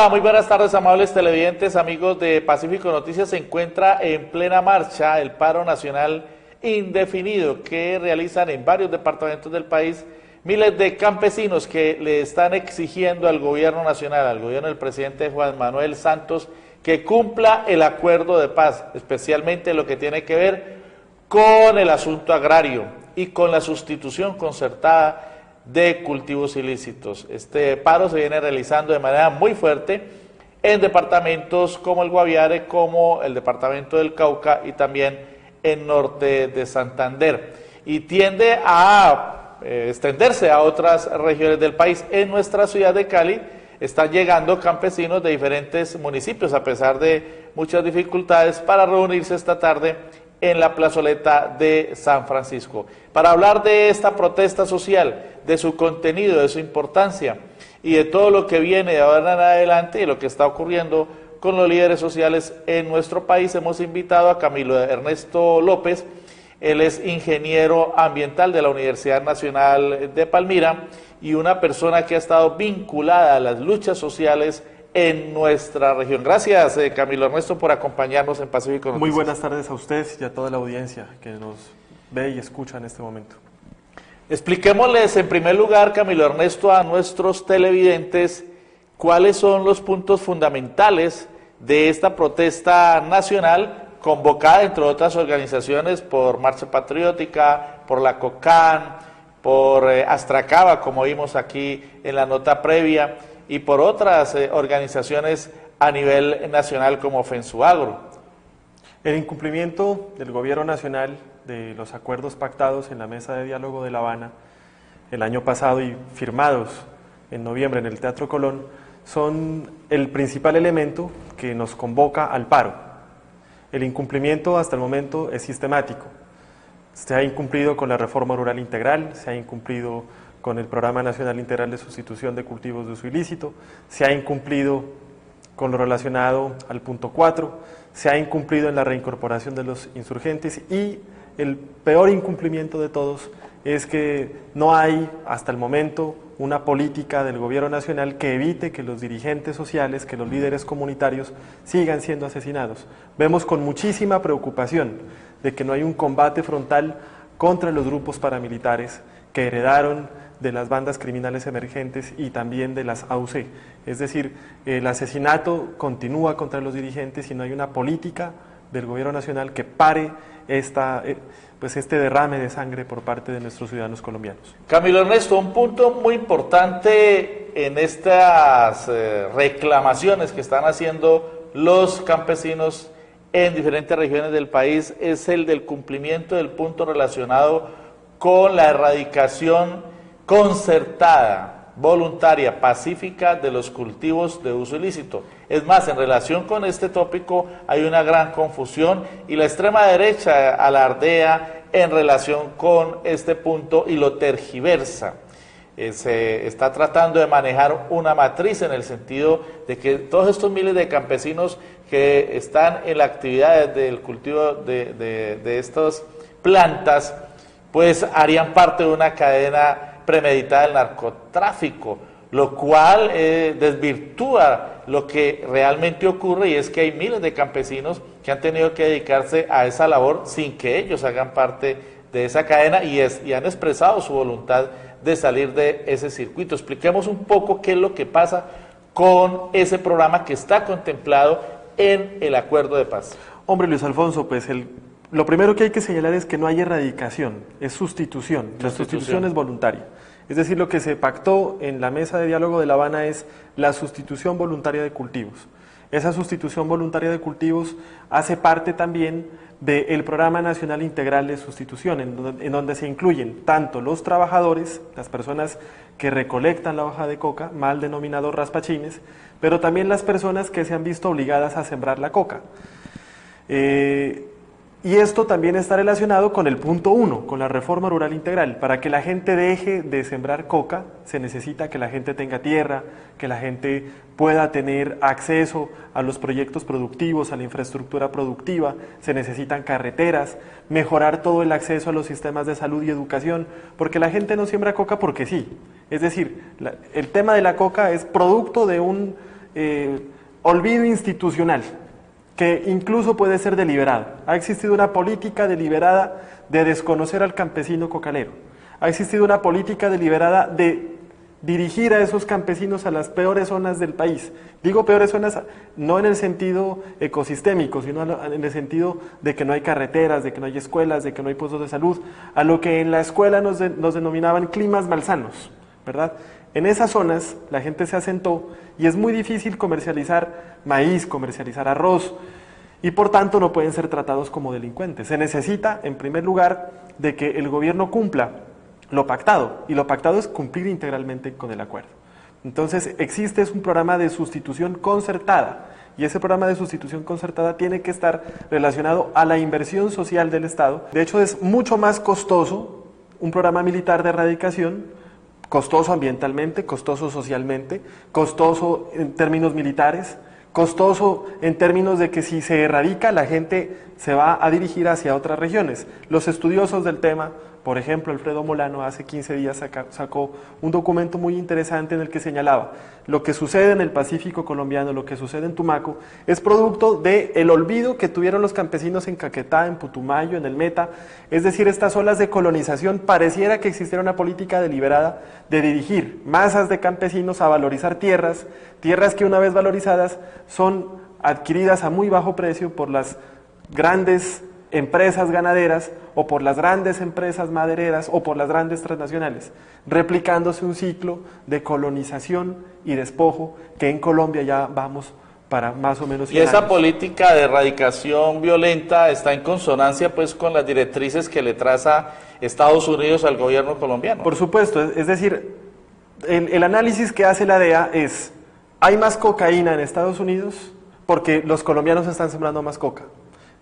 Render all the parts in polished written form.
Hola, muy buenas tardes, amables televidentes, amigos de Pacífico Noticias. Se encuentra en plena marcha el paro nacional indefinido que realizan en varios departamentos del país miles de campesinos que le están exigiendo al gobierno nacional, al gobierno del presidente Juan Manuel Santos, que cumpla el acuerdo de paz, especialmente lo que tiene que ver con el asunto agrario y con la sustitución concertada de cultivos ilícitos. Este paro se viene realizando de manera muy fuerte en departamentos como el Guaviare, como el departamento del Cauca y también en norte de Santander, y tiende a extenderse a otras regiones del país. En nuestra ciudad de Cali están llegando campesinos de diferentes municipios, a pesar de muchas dificultades, para reunirse esta tarde en la plazoleta de San Francisco, para hablar de esta protesta social, de su contenido, de su importancia y de todo lo que viene de ahora en adelante y lo que está ocurriendo con los líderes sociales en nuestro país. Hemos invitado a Camilo Ernesto López. Él es ingeniero ambiental de la Universidad Nacional de Palmira y una persona que ha estado vinculada a las luchas sociales en nuestra región. Gracias, Camilo Ernesto, por acompañarnos en Pacífico Noticias. Muy buenas tardes a usted y a toda la audiencia que nos ve y escucha en este momento. Expliquémosles en primer lugar, Camilo Ernesto, a nuestros televidentes cuáles son los puntos fundamentales de esta protesta nacional convocada, entre otras organizaciones, por Marcha Patriótica, por la COCAN, por Astracaba, como vimos aquí en la nota previa, y por otras organizaciones a nivel nacional como FENSUAGRO. El incumplimiento del gobierno nacional de los acuerdos pactados en la mesa de diálogo de La Habana el año pasado y firmados en noviembre en el Teatro Colón son el principal elemento que nos convoca al paro. El incumplimiento hasta el momento es sistemático. Se ha incumplido con la reforma rural integral, se ha incumplido con el Programa Nacional Integral de Sustitución de Cultivos de Uso Ilícito, se ha incumplido con lo relacionado al punto 4, se ha incumplido en la reincorporación de los insurgentes y el peor incumplimiento de todos es que no hay hasta el momento una política del gobierno nacional que evite que los dirigentes sociales, que los líderes comunitarios sigan siendo asesinados. Vemos con muchísima preocupación de que no hay un combate frontal contra los grupos paramilitares que heredaron de las bandas criminales emergentes y también de las AUC. Es decir, el asesinato continúa contra los dirigentes y no hay una política del gobierno nacional que pare este derrame de sangre por parte de nuestros ciudadanos colombianos. Camilo Ernesto, un punto muy importante en estas reclamaciones que están haciendo los campesinos en diferentes regiones del país es el del cumplimiento del punto relacionado con la erradicación concertada, voluntaria, pacífica de los cultivos de uso ilícito. Es más, en relación con este tópico hay una gran confusión y la extrema derecha alardea en relación con este punto y lo tergiversa. Se está tratando de manejar una matriz en el sentido de que todos estos miles de campesinos que están en la actividad del cultivo de estas plantas, pues harían parte de una cadena premeditada del narcotráfico, lo cual desvirtúa lo que realmente ocurre, y es que hay miles de campesinos que han tenido que dedicarse a esa labor sin que ellos hagan parte de esa cadena y han expresado su voluntad de salir de ese circuito. Expliquemos un poco qué es lo que pasa con ese programa que está contemplado en el acuerdo de paz. Hombre, Luis Alfonso, pues lo primero que hay que señalar es que no hay erradicación, es sustitución. La sustitución es voluntaria. Es decir, lo que se pactó en la mesa de diálogo de La Habana es la sustitución voluntaria de cultivos. Esa sustitución voluntaria de cultivos hace parte también del Programa Nacional Integral de Sustitución, en donde se incluyen tanto los trabajadores, las personas que recolectan la hoja de coca, mal denominados raspachines, pero también las personas que se han visto obligadas a sembrar la coca. Y esto también está relacionado con el punto 1, con la reforma rural integral. Para que la gente deje de sembrar coca, se necesita que la gente tenga tierra, que la gente pueda tener acceso a los proyectos productivos, a la infraestructura productiva, se necesitan carreteras, mejorar todo el acceso a los sistemas de salud y educación, porque la gente no siembra coca porque sí. Es decir, el tema de la coca es producto de un olvido institucional, que incluso puede ser deliberado. Ha existido una política deliberada de desconocer al campesino cocalero. Ha existido una política deliberada de dirigir a esos campesinos a las peores zonas del país. Digo peores zonas no en el sentido ecosistémico, sino en el sentido de que no hay carreteras, de que no hay escuelas, de que no hay puestos de salud, a lo que en la escuela nos denominaban climas malsanos, ¿verdad? En esas zonas la gente se asentó y es muy difícil comercializar maíz, comercializar arroz, y por tanto no pueden ser tratados como delincuentes. Se necesita, en primer lugar, de que el gobierno cumpla lo pactado, y lo pactado es cumplir integralmente con el acuerdo. Entonces existe un programa de sustitución concertada, y ese programa de sustitución concertada tiene que estar relacionado a la inversión social del Estado. De hecho, es mucho más costoso un programa militar de erradicación, costoso ambientalmente, costoso socialmente, costoso en términos militares, costoso en términos de que si se erradica, la gente se va a dirigir hacia otras regiones. Los estudiosos del tema, por ejemplo, Alfredo Molano hace 15 días sacó un documento muy interesante en el que señalaba lo que sucede en el Pacífico colombiano, lo que sucede en Tumaco, es producto del olvido que tuvieron los campesinos en Caquetá, en Putumayo, en el Meta. Es decir, estas olas de colonización, pareciera que existiera una política deliberada de dirigir masas de campesinos a valorizar tierras que una vez valorizadas son adquiridas a muy bajo precio por las grandes empresas ganaderas o por las grandes empresas madereras o por las grandes transnacionales, replicándose un ciclo de colonización y despojo que en Colombia ya vamos para más o menos 100 años. Y esa años. política de erradicación violenta está en consonancia pues con las directrices que le traza Estados Unidos al gobierno colombiano. Por supuesto, es decir, el análisis que hace la DEA es, ¿hay más cocaína en Estados Unidos? Porque los colombianos están sembrando más coca.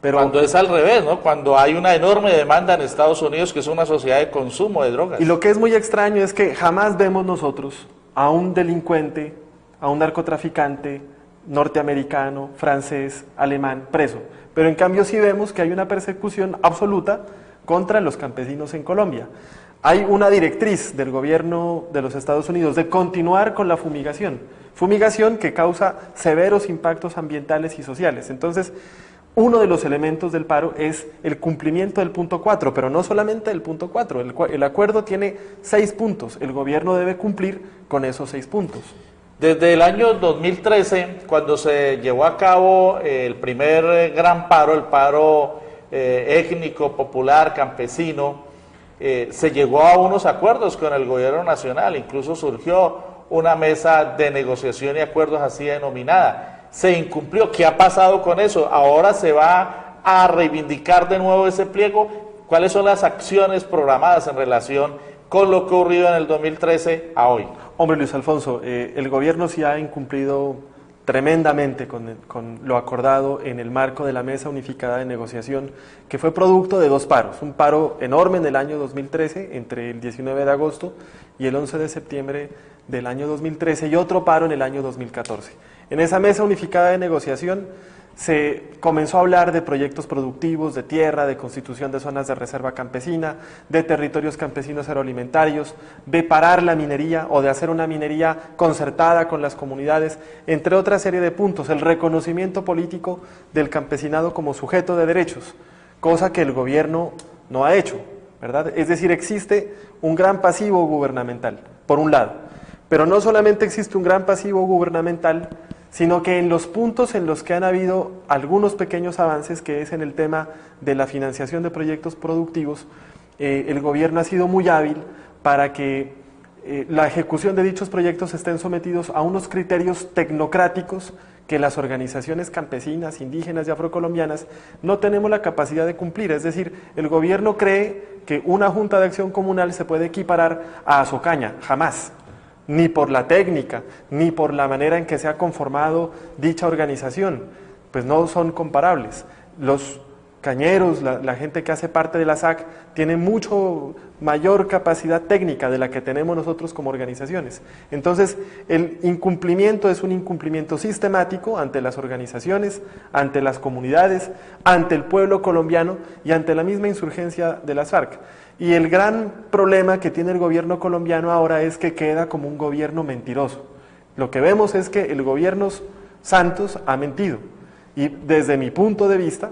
Pero cuando es al revés, ¿no? Cuando hay una enorme demanda en Estados Unidos, que es una sociedad de consumo de drogas. Y lo que es muy extraño es que jamás vemos nosotros a un delincuente, a un narcotraficante norteamericano, francés, alemán, preso. Pero en cambio sí vemos que hay una persecución absoluta contra los campesinos en Colombia. Hay una directriz del gobierno de los Estados Unidos de continuar con la fumigación que causa severos impactos ambientales y sociales. Entonces, uno de los elementos del paro es el cumplimiento del punto 4, pero no solamente del punto 4, el acuerdo tiene 6 puntos, el gobierno debe cumplir con esos 6 puntos. Desde el año 2013, cuando se llevó a cabo el primer gran paro, el paro étnico, popular, campesino, se llegó a unos acuerdos con el gobierno nacional, incluso surgió una mesa de negociación y acuerdos así denominada. Se incumplió. ¿Qué ha pasado con eso? Ahora se va a reivindicar de nuevo ese pliego. ¿Cuáles son las acciones programadas en relación con lo que ocurrió en el 2013 a hoy? Hombre, Luis Alfonso, el gobierno sí ha incumplido tremendamente con lo acordado en el marco de la Mesa Unificada de Negociación, que fue producto de 2 paros. Un paro enorme en el año 2013, entre el 19 de agosto y el 11 de septiembre del año 2013, y otro paro en el año 2014. En esa Mesa Unificada de Negociación se comenzó a hablar de proyectos productivos, de tierra, de constitución de zonas de reserva campesina, de territorios campesinos agroalimentarios, de parar la minería o de hacer una minería concertada con las comunidades, entre otra serie de puntos, el reconocimiento político del campesinado como sujeto de derechos, cosa que el gobierno no ha hecho, ¿verdad? Es decir, existe un gran pasivo gubernamental, por un lado, pero no solamente existe un gran pasivo gubernamental, sino que en los puntos en los que han habido algunos pequeños avances, que es en el tema de la financiación de proyectos productivos, el gobierno ha sido muy hábil para que la ejecución de dichos proyectos estén sometidos a unos criterios tecnocráticos que las organizaciones campesinas, indígenas y afrocolombianas no tenemos la capacidad de cumplir. Es decir, el gobierno cree que una junta de acción comunal se puede equiparar a Azocaña, jamás. Ni por la técnica, ni por la manera en que se ha conformado dicha organización, pues no son comparables. Los cañeros, la gente que hace parte de la SAC, tiene mucho mayor capacidad técnica de la que tenemos nosotros como organizaciones. Entonces, el incumplimiento es un incumplimiento sistemático ante las organizaciones, ante las comunidades, ante el pueblo colombiano y ante la misma insurgencia de las FARC. Y el gran problema que tiene el gobierno colombiano ahora es que queda como un gobierno mentiroso, Lo que vemos es que el gobierno Santos ha mentido y desde mi punto de vista,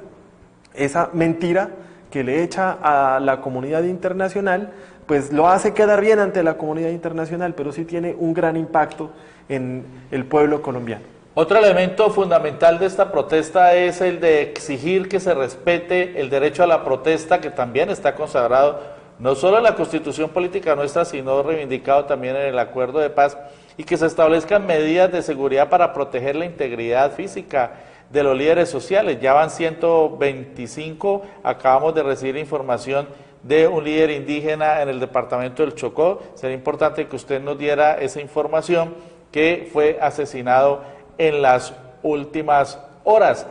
esa mentira que le echa a la comunidad internacional, pues lo hace quedar bien ante la comunidad internacional, pero sí tiene un gran impacto en el pueblo colombiano. Otro elemento fundamental de esta protesta es el de exigir que se respete el derecho a la protesta, que también está consagrado no solo en la Constitución política nuestra, sino reivindicado también en el Acuerdo de Paz, y que se establezcan medidas de seguridad para proteger la integridad física de los líderes sociales. Ya van 125, acabamos de recibir información de un líder indígena en el departamento del Chocó. Sería importante que usted nos diera esa información, que fue asesinado en las últimas horas.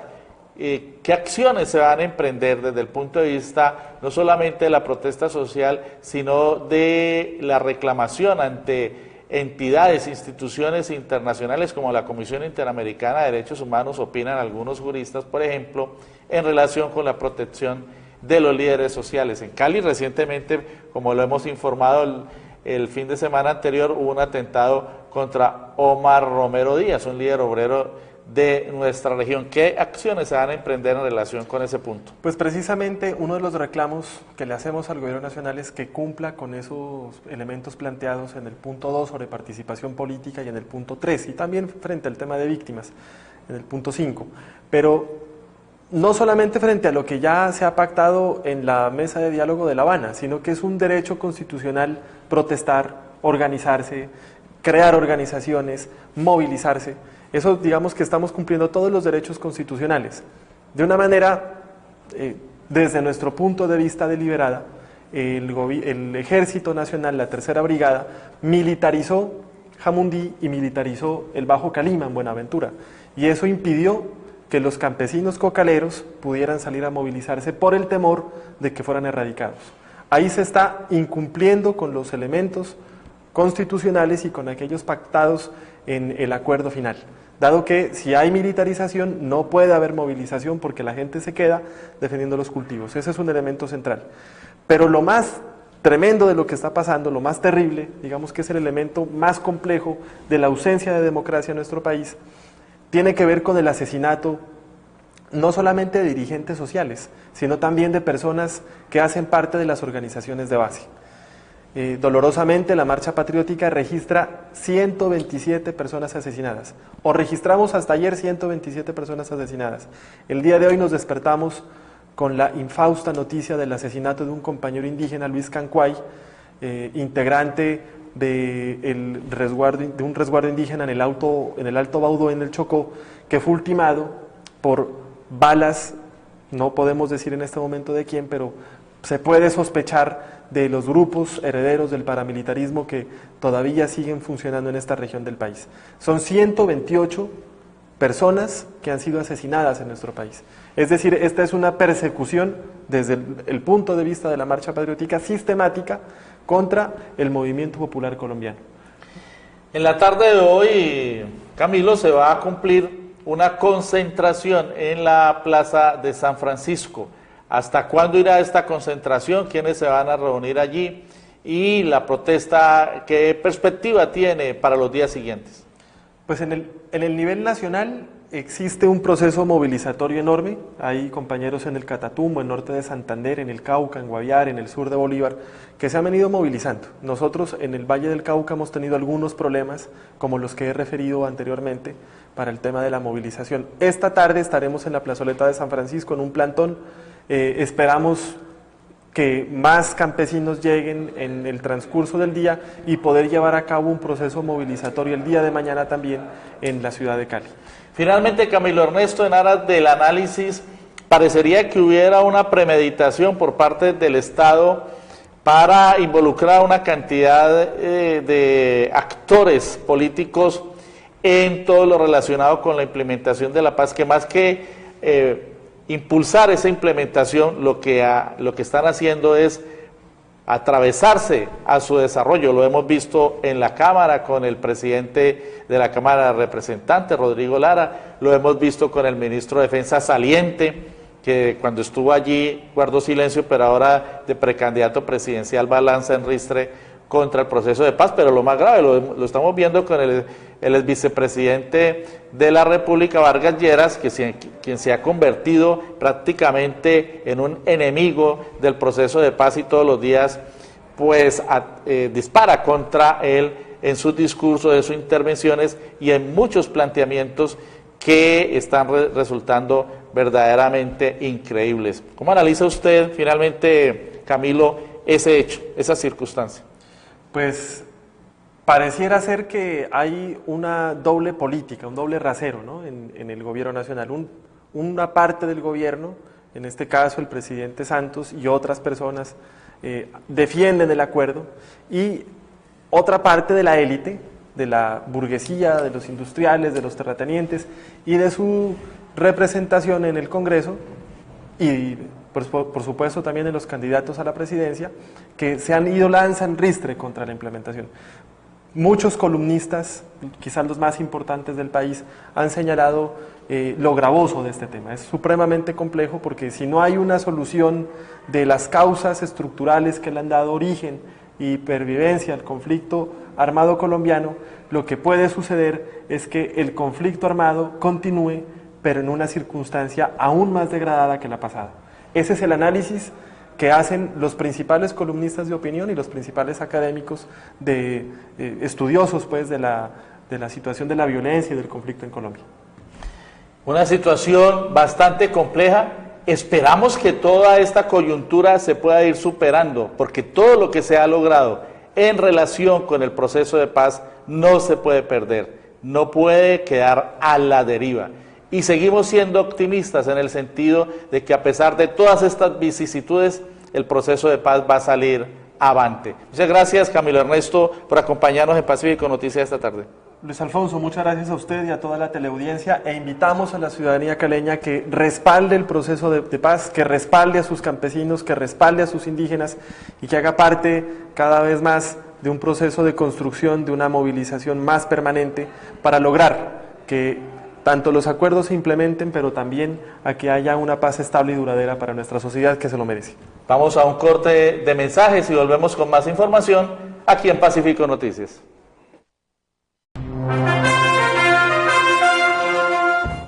¿Qué acciones se van a emprender desde el punto de vista no solamente de la protesta social, sino de la reclamación ante entidades, instituciones internacionales como la Comisión Interamericana de Derechos Humanos, opinan algunos juristas, por ejemplo, en relación con la protección de los líderes sociales? En Cali recientemente, como lo hemos informado el fin de semana anterior, hubo un atentado contra Omar Romero Díaz, un líder obrero de nuestra región. ¿Qué acciones se van a emprender en relación con ese punto? Pues precisamente uno de los reclamos que le hacemos al gobierno nacional es que cumpla con esos elementos planteados en el punto 2 sobre participación política y en el punto 3, y también frente al tema de víctimas en el punto 5, pero no solamente frente a lo que ya se ha pactado en la mesa de diálogo de La Habana, sino que es un derecho constitucional protestar, organizarse, crear organizaciones, movilizarse. Eso, digamos que estamos cumpliendo todos los derechos constitucionales. De una manera, desde nuestro punto de vista deliberada, el Ejército Nacional, la Tercera Brigada, militarizó Jamundí y militarizó el Bajo Calima en Buenaventura. Y eso impidió que los campesinos cocaleros pudieran salir a movilizarse por el temor de que fueran erradicados. Ahí se está incumpliendo con los elementos constitucionales y con aquellos pactados en el acuerdo final, dado que si hay militarización no puede haber movilización porque la gente se queda defendiendo los cultivos. Ese es un elemento central. Pero lo más tremendo de lo que está pasando, lo más terrible, digamos que es el elemento más complejo de la ausencia de democracia en nuestro país, tiene que ver con el asesinato no solamente de dirigentes sociales, sino también de personas que hacen parte de las organizaciones de base. Dolorosamente, la Marcha Patriótica registra 127 personas asesinadas, o registramos hasta ayer 127 personas asesinadas. El día de hoy nos despertamos con la infausta noticia del asesinato de un compañero indígena, Luis Cancuay, integrante de un resguardo indígena en el Alto Baudó, en el Chocó, que fue ultimado por balas, no podemos decir en este momento de quién, pero se puede sospechar de los grupos herederos del paramilitarismo que todavía siguen funcionando en esta región del país. Son 128 personas que han sido asesinadas en nuestro país. Es decir, esta es una persecución desde el punto de vista de la Marcha Patriótica sistemática contra el movimiento popular colombiano. En la tarde de hoy, Camilo, se va a cumplir una concentración en la Plaza de San Francisco. ¿Hasta cuándo irá esta concentración? ¿Quiénes se van a reunir allí? Y la protesta, ¿qué perspectiva tiene para los días siguientes? Pues en el nivel nacional existe un proceso movilizatorio enorme. Hay compañeros en el Catatumbo, en norte de Santander, en el Cauca, en Guaviare, en el sur de Bolívar, que se han venido movilizando. Nosotros en el Valle del Cauca hemos tenido algunos problemas, como los que he referido anteriormente, para el tema de la movilización. Esta tarde estaremos en la plazoleta de San Francisco en un plantón. Esperamos que más campesinos lleguen en el transcurso del día y poder llevar a cabo un proceso movilizatorio el día de mañana también en la ciudad de Cali. Finalmente, Camilo Ernesto, en aras del análisis, parecería que hubiera una premeditación por parte del Estado para involucrar a una cantidad de actores políticos en todo lo relacionado con la implementación de la paz, que más que impulsar esa implementación, lo que están haciendo es atravesarse a su desarrollo. Lo hemos visto en la Cámara con el presidente de la Cámara de Representantes, Rodrigo Lara, lo hemos visto con el ministro de Defensa saliente, que cuando estuvo allí guardó silencio, pero ahora de precandidato presidencial va a lanza en ristre contra el proceso de paz, pero lo más grave, lo estamos viendo con el ex vicepresidente de la República, Vargas Lleras, quien se ha convertido prácticamente en un enemigo del proceso de paz y todos los días pues dispara contra él en sus discursos, en sus intervenciones y en muchos planteamientos que están resultando verdaderamente increíbles. ¿Cómo analiza usted finalmente, Camilo, ese hecho, esa circunstancia? Pues pareciera ser que hay una doble política, un doble rasero, ¿no?, en el gobierno nacional. Una parte del gobierno, en este caso el presidente Santos y otras personas, defienden el acuerdo, y otra parte de la élite, de la burguesía, de los industriales, de los terratenientes y de su representación en el Congreso y por supuesto también de los candidatos a la presidencia, que se han ido lanzan ristre contra la implementación. Muchos columnistas, quizás los más importantes del país, han señalado lo gravoso de este tema. Es supremamente complejo porque si no hay una solución de las causas estructurales que le han dado origen y pervivencia al conflicto armado colombiano, lo que puede suceder es que el conflicto armado continúe, pero en una circunstancia aún más degradada que la pasada. Ese es el análisis que hacen los principales columnistas de opinión y los principales académicos estudiosos pues, de la situación de la violencia y del conflicto en Colombia. Una situación bastante compleja. Esperamos que toda esta coyuntura se pueda ir superando, porque todo lo que se ha logrado en relación con el proceso de paz no se puede perder, no puede quedar a la deriva. Y seguimos siendo optimistas en el sentido de que a pesar de todas estas vicisitudes, el proceso de paz va a salir avante. Muchas gracias, Camilo Ernesto, por acompañarnos en Pacífico Noticias esta tarde. Luis Alfonso, muchas gracias a usted y a toda la teleaudiencia, e invitamos a la ciudadanía caleña que respalde el proceso de paz, que respalde a sus campesinos, que respalde a sus indígenas y que haga parte cada vez más de un proceso de construcción, de una movilización más permanente para lograr que tanto los acuerdos se implementen, pero también a que haya una paz estable y duradera para nuestra sociedad que se lo merece. Vamos a un corte de mensajes y volvemos con más información aquí en Pacífico Noticias.